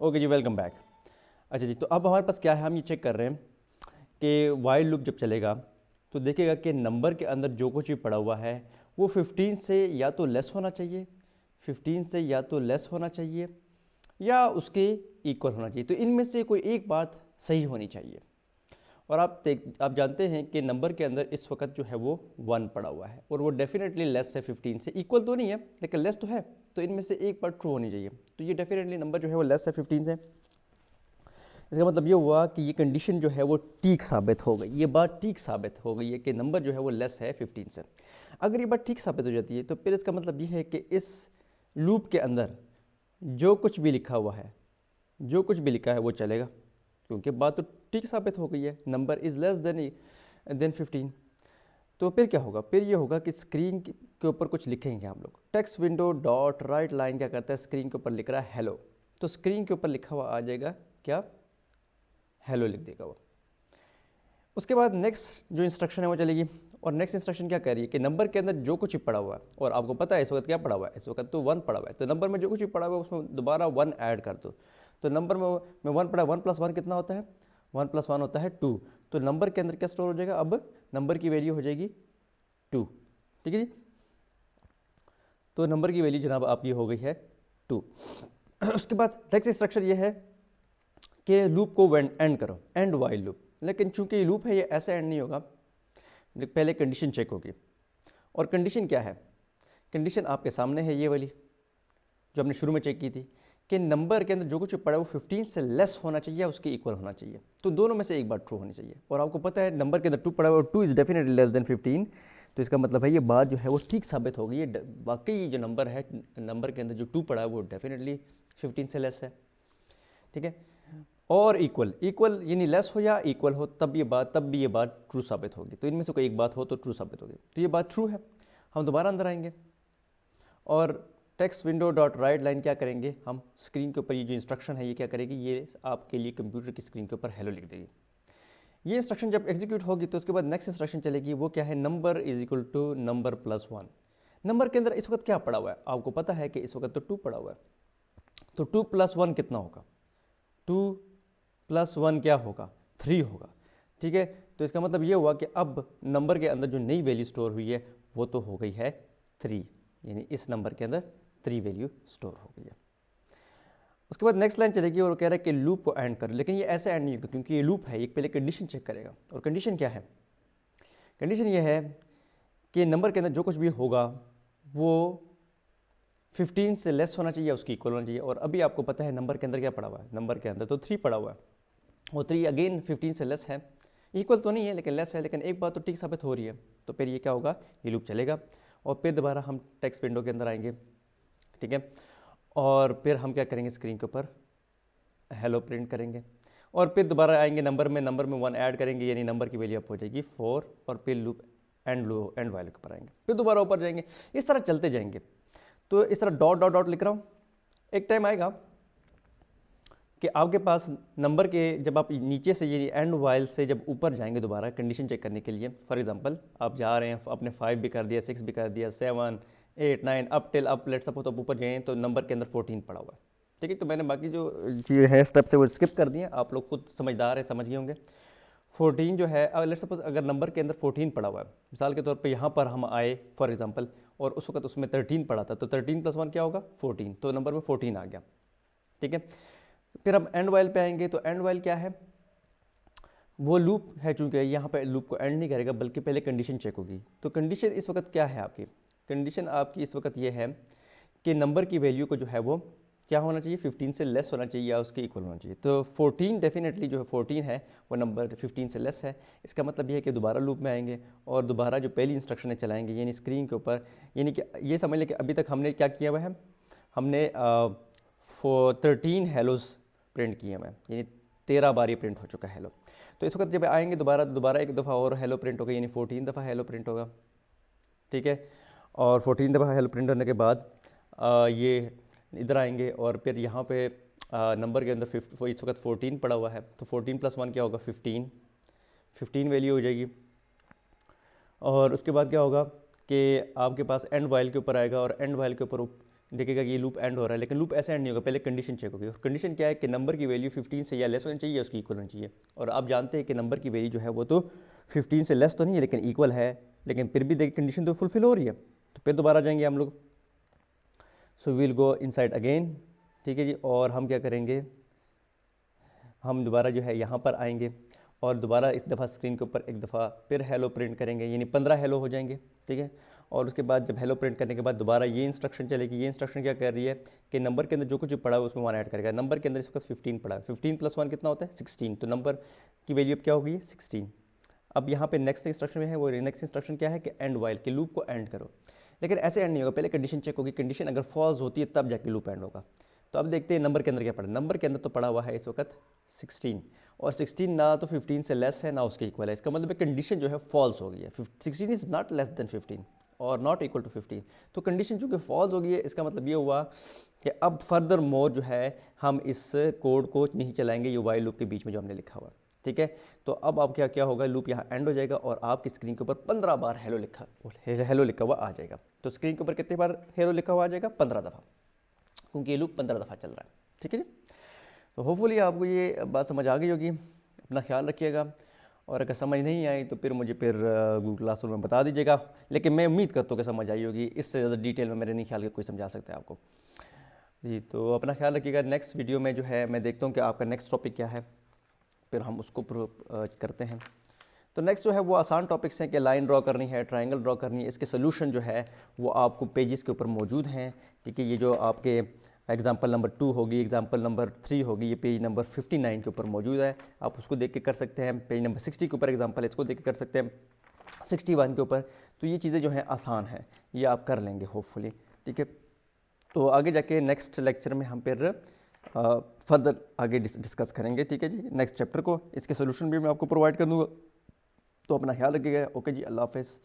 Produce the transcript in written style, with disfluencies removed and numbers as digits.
Okay जी, welcome back. अच्छा जी, तो अब हमारे पास क्या है, हम ये चेक कर रहे हैं कि वाइल लूप जब चलेगा तो देखेगा कि नंबर के अंदर जो कुछ भी पड़ा हुआ है वो 15 से या तो लेस होना चाहिए, 15 से या तो लेस होना चाहिए या उसके इक्वल होना चाहिए। तो इनमें से कोई एक बात सही होनी चाहिए। और आप जानते हैं कि नंबर के अंदर इस वक्त जो है वो 1 पड़ा हुआ है और वो डेफिनेटली लेस है 15 से, इक्वल तो नहीं है लेकिन लेस तो है। तो इनमें से एक बात ट्रू होनी चाहिए। तो ये डेफिनेटली नंबर जो है वो लेस है 15 से। इसका मतलब ये हुआ कि ये कंडीशन जो है वो ठीक साबित हो गई, ये बात ठीक साबित हो गई है कि नंबर जो है वो लेस है 15 से। अगर ये बात ठीक साबित हो जाती है तो फिर इसका मतलब ये है कि इस लूप के अंदर जो कुछ भी लिखा हुआ है, जो कुछ भी लिखा है वो चलेगा, क्योंकि बात तो ठीक साबित हो गई है, नंबर इज़ लेस देन 15। तो फिर क्या होगा, फिर ये होगा कि स्क्रीन के ऊपर कुछ लिखेंगे हम लोग। Text window dot right line क्या करता है, स्क्रीन के ऊपर लिख रहा है हेलो, तो स्क्रीन के ऊपर लिखा हुआ आ जाएगा क्या, हेलो लिख देगा वो। उसके बाद नेक्स्ट जो इंस्ट्रक्शन है वो चलेगी, और नेक्स्ट इंस्ट्रक्शन क्या कह रही है कि नंबर के अंदर जो कुछ भी पड़ा हुआ है, और आपको पता है इस वक्त क्या पड़ा हुआ है, इस वक्त तो 1 पड़ा हुआ है, तो नंबर में जो कुछ भी पड़ा हुआ है उसमें दोबारा 1 ऐड कर दो। तो नंबर में 1 पड़ा है, 1 + 1 कितना होता है, 1 + 1 होता है 2। तो नंबर के अंदर क्या स्टोर हो जाएगा, अब नंबर की वैल्यू हो जाएगी 2। ठीक है जी, तो नंबर की वैल्यू जनाब आपकी हो गई है 2। उसके बाद नेक्स्ट इंस्ट्रक्शन ये है कि लूप को एंड करो, एंड वाइल लूप। लेकिन चूंकि ये लूप है ये ऐसे एंड नहीं होगा, पहले कंडीशन चेक होगी। और कंडीशन क्या है, कंडीशन आपके सामने है, ये वाली जो हमने शुरू में चेक की थी कि नंबर के अंदर जो कुछ पड़ा है वो 15 से लेस होना चाहिए, उसके इक्वल होना चाहिए। तो दोनों में से एक बात ट्रू होनी चाहिए। और आपको पता है नंबर के अंदर 2 पड़ा है और 2 इज़ डेफिनेटली लेस देन 15। तो इसका मतलब है ये बात जो है वो ठीक साबित हो गई है, वाकई जो नंबर है, नंबर के अंदर जो 2 पड़ा है वो डेफिनेटली 15 से लेस है। ठीक है, और इक्वल, इक्वल यानी लेस हो या इक्वल हो, तब भी ये बात ट्रू साबित होगी। तो इनमें से कोई एक बात हो तो ट्रू साबित होगी। तो ये बात ट्रू है। हम दोबारा अंदर आएंगे और text window dot right line क्या करेंगे, हम स्क्रीन के ऊपर ये जो इंस्ट्रक्शन है ये क्या करेगी, ये आपके लिए कंप्यूटर की स्क्रीन के ऊपर हेलो लिख देगी। ये इंस्ट्रक्शन जब एग्जीक्यूट होगी तो उसके बाद नेक्स्ट इंस्ट्रक्शन चलेगी, वो क्या है, number is equal to number plus 1। Number के अंदर इस वक्त क्या पड़ा हुआ है, आपको पता है कि इस वक्त तो 2 पड़ा हुआ है, तो 2 + 1 कितना होगा, 2 + 1 क्या होगा, 3 होगा। ठीक है, तो इसका मतलब ये हुआ कि अब नंबर के अंदर जो नई वैल्यू स्टोर हुई है वो तो हो गई है 3, यानी इस नंबर के अंदर 3 वैल्यू स्टोर हो गई है। उसके बाद नेक्स्ट लाइन चलेगी और वो कह रहा है कि लूप को एंड कर, लेकिन ये ऐसे एंड नहीं होगा क्योंकि ये लूप है, ये पहले कंडीशन चेक करेगा। और कंडीशन क्या है, कंडीशन ये है कि नंबर के अंदर जो कुछ भी होगा वो 15 से लेस होना चाहिए, उसकी इक्वल होना चाहिए। और अभी आपको पता है नंबर के अंदर क्या पड़ा हुआ है, नंबर के अंदर तो 3 पड़ा हुआ है, और 3 अगेन 15 से लेस है, इक्वल तो नहीं है लेकिन लेस है। लेकिन एक बात तो ठीक साबित हो रही है, तो फिर ये क्या होगा, ये लूप चलेगा। और फिर दोबारा हम टेक्स्ट विंडो के अंदर आएंगे, ठीक है, और फिर हम क्या करेंगे, स्क्रीन के ऊपर हेलो प्रिंट करेंगे। और फिर दोबारा आएंगे नंबर में 1 ऐड करेंगे, यानी नंबर की वैल्यू अप हो जाएगी 4। और फिर लूप एंड वाले के ऊपर आएंगे, फिर दोबारा ऊपर जाएंगे, इस तरह चलते जाएंगे। तो इस तरह डॉट डॉट डॉट लिख रहा हूँ। एक टाइम आएगा कि आपके पास नंबर के, जब आप नीचे से ये एंड वाइल से जब ऊपर जाएंगे दोबारा कंडीशन चेक करने के लिए, फॉर एग्जांपल आप जा रहे हैं, आपने 5 भी कर दिया, 6 भी कर दिया, 7 8 9 up till up let's suppose आप ऊपर जाएँ तो नंबर के अंदर 14 पड़ा हुआ है। ठीक है, तो मैंने बाकी जो ये है स्टेप्स है वो स्किप कर दिए, आप लोग खुद समझदार हैं, समझ गए होंगे। 14 जो है, लेट्स सपोज अगर नंबर के अंदर 14 पड़ा हुआ है, मिसाल के तौर पे यहाँ पर हम आए फॉर एग्जांपल, और उस वक्त उसमें 13 पड़ा था, तो 13 + 1 क्या होगा, 14। तो नंबर में 14 आ गया। ठीक है, फिर हम एंड वाइल पे आएंगे, तो एंड वाइल क्या है, वो लूप है, चूंकि यहाँ पे लूप को एंड नहीं करेगा बल्कि पहले कंडीशन चेक होगी। तो कंडीशन इस वक्त क्या है आपकी, कंडीशन आपकी इस वक्त ये है कि नंबर की वैल्यू को जो है वो क्या होना चाहिए, 15 से लेस होना चाहिए या उसके इक्वल होना चाहिए। तो 14 डेफिनेटली जो है 14 है वो नंबर 15 से लेस है। इसका मतलब ये है कि दोबारा लूप में आएंगे और दोबारा जो पहली इंस्ट्रक्शन है चलाएंगे, यानी स्क्रीन के ऊपर, यानी कि ये समझ लें कि अभी तक हमने क्या किया हुआ है, हमने 13 हेलोज प्रिंट किए हुए हैं, यानी 13 बार ये प्रिंट हो चुका है हेलो। तो इस वक्त जब आएंगे दोबारा एक दफ़ा और हेलो प्रिंट होगा, यानी 14 दफ़ा हेलो प्रिंट होगा। ठीक है, और 14 दफ़ा हेलो प्रिंट होने के बाद ये इधर आएंगे और फिर यहाँ पे नंबर के अंदर इस वक्त 14 पड़ा हुआ है, तो 14 + 1 क्या होगा, 15 वैल्यू हो जाएगी। और उसके बाद क्या होगा कि आपके पास एंड वाइल के ऊपर आएगा, और एंड वाइल के ऊपर देखिएगा कि ये लूप एंड हो रहा है, लेकिन लूप ऐसे एंड नहीं होगा, पहले कंडीशन चेक होगी। कंडीशन क्या है कि नंबर की वैल्यू 15 से या लेस होनी चाहिए या उसकी इक्वल होनी चाहिए। और आप जानते हैं कि नंबर की वैल्यू जो है वो तो 15 से लेस तो नहीं है लेकिन इक्वल है, लेकिन फिर भी देखिए कंडीशन तो फुलफिल हो रही है। तो फिर दोबारा जाएंगे हम लोग, so we'll go inside again, ठीक है जी। और हम क्या करेंगे, हम दोबारा जो है यहाँ पर आएंगे और दोबारा इस दफ़ा स्क्रीन के ऊपर एक दफ़ा फिर हेलो प्रिंट करेंगे, यानी 15 हेलो हो जाएंगे, ठीक है। और उसके बाद जब हेलो प्रिंट करने के बाद दोबारा ये इंस्ट्रक्शन चलेगी। ये इंस्ट्रक्शन क्या कर रही है कि नंबर के अंदर जो कुछ पड़ा है उसमें 1 ऐड करेगा। नंबर के अंदर इस वक्त 15 पड़ा है, 15 + 1 कितना होता है 16, तो नंबर की वैल्यू अब क्या होगी 16। अब यहाँ पे नेक्स्ट इंस्ट्रक्शन में है, वो नेक्स्ट इंस्ट्रक्शन क्या है कि एंड वाइल, के लूप को एंड करो। लेकिन ऐसे एंड नहीं होगा, पहले कंडीशन चेक होगी, कंडीशन अगर फॉल्स होती है तब जाके लूप एंड होगा। तो अब देखते हैं नंबर के अंदर क्या पड़ा। नंबर के अंदर तो पड़ा हुआ है इस वक्त 16, और 16 ना तो 15 से लेस है ना उसके इक्वल है। इसका मतलब है कंडीशन जो है फॉल्स हो गई है। 16 इज़ नॉट लेस देन 15 और नॉट इक्वल टू 15। तो कंडीशन चूँकि फॉल्स हो गई है, इसका मतलब ये हुआ कि अब फर्दर मोर जो है हम इस कोड को नहीं चलाएंगे ये वाइल लूप के बीच में जो हमने लिखा हुआ, ठीक है। तो अब आप क्या होगा, लूप यहाँ एंड हो जाएगा और आपकी स्क्रीन के ऊपर 15 बार हेलो लिखा हुआ आ जाएगा। तो स्क्रीन के ऊपर कितने बार हेलो लिखा हुआ आ जाएगा, 15 दफ़ा, क्योंकि ये लूप 15 दफ़ा चल रहा है, ठीक है जी। तो होपफुली आपको ये बात समझ आ गई होगी। अपना ख्याल रखिएगा, और अगर समझ नहीं आई तो फिर मुझे गूगल क्लासरूम में बता दीजिएगा। लेकिन मैं उम्मीद करता हूँ कि समझ आई होगी, इससे ज़्यादा डिटेल में मेरे नहीं ख्याल कि कोई समझा सकता है आपको जी। तो अपना ख्याल रखिएगा। नेक्स्ट वीडियो में जो है मैं देखता हूँ कि आपका नेक्स्ट टॉपिक क्या है, फिर हम उसको करते हैं। तो नेक्स्ट जो है वो आसान टॉपिक्स हैं कि लाइन ड्रॉ करनी है, ट्रायंगल ड्रॉ करनी है। इसके सोल्यूशन जो है वो आपको पेजेस के ऊपर मौजूद हैं, ठीक है। ये जो आपके एग्जांपल नंबर 2 होगी, एग्जांपल नंबर 3 होगी, ये पेज नंबर 59 के ऊपर मौजूद है। आप उसको देख के कर सकते हैं। पेज नंबर 60 के ऊपर एग्जांपल, इसको देख के कर सकते हैं 61 के ऊपर। तो ये चीज़ें जो हैं आसान हैं, ये आप कर लेंगे होपफुली, ठीक है। तो आगे जाके नेक्स्ट लेक्चर में हम फिर फर्दर आगे डिस्कस करेंगे, ठीक है जी, नेक्स्ट चैप्टर को। इसके सोल्यूशन भी मैं आपको प्रोवाइड कर दूँगा। तो अपना ख्याल रखिएगा। ओके जी, अल्लाह हाफ़िज़।